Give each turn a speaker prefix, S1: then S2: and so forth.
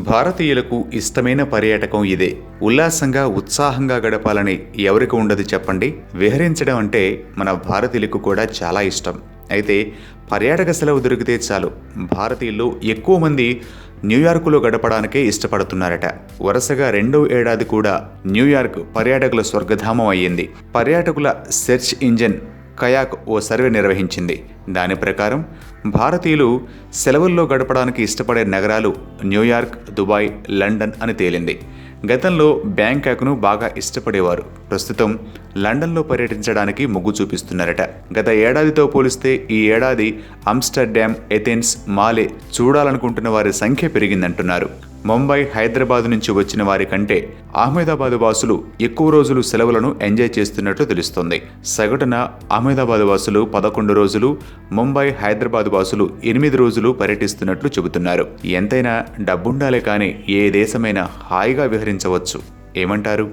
S1: భారతీయులకు ఇష్టమైన పర్యాటకం ఇదే. ఉల్లాసంగా ఉత్సాహంగా గడపాలని ఎవరికి ఉండదు చెప్పండి. విహరించడం అంటే మన భారతీయులకు కూడా చాలా ఇష్టం. అయితే పర్యాటక సెలవు దొరికితే చాలు భారతీయుల్లో ఎక్కువ మంది న్యూయార్కులో గడపడానికే ఇష్టపడుతున్నారట. వరుసగా 2వ ఏడాది కూడా న్యూయార్క్ పర్యాటకుల స్వర్గధామం అయ్యింది. పర్యాటకుల సెర్చ్ ఇంజిన్ కయాక్ ఓ సర్వే నిర్వహించింది. దాని ప్రకారం భారతీయులు సెలవుల్లో గడపడానికి ఇష్టపడే నగరాలు న్యూయార్క్, దుబాయ్, లండన్ అని తేలింది. గతంలో బ్యాంకాక్ను బాగా ఇష్టపడేవారు ప్రస్తుతం లండన్లో పర్యటించడానికి మొగ్గు చూపిస్తున్నారట. గత ఏడాదితో పోలిస్తే ఈ ఏడాది ఆమ్స్టర్డామ్, ఎథెన్స్, మాలే చూడాలనుకుంటున్న వారి సంఖ్య పెరిగిందంటున్నారు. ముంబై, హైదరాబాద్ నుంచి వచ్చిన వారి కంటే అహ్మదాబాద్ వాసులు ఎక్కువ రోజులు సెలవులను ఎంజాయ్ చేస్తున్నట్లు తెలుస్తోంది. సగటున అహ్మదాబాద్ వాసులు 11 రోజులు, ముంబై, హైదరాబాద్ వాసులు 8 రోజులు పర్యటిస్తున్నట్లు చెబుతున్నారు. ఎంతైనా డబ్బుండాలే కానీ ఏ దేశమైనా హాయిగా విహరించవచ్చు. ఏమంటారు?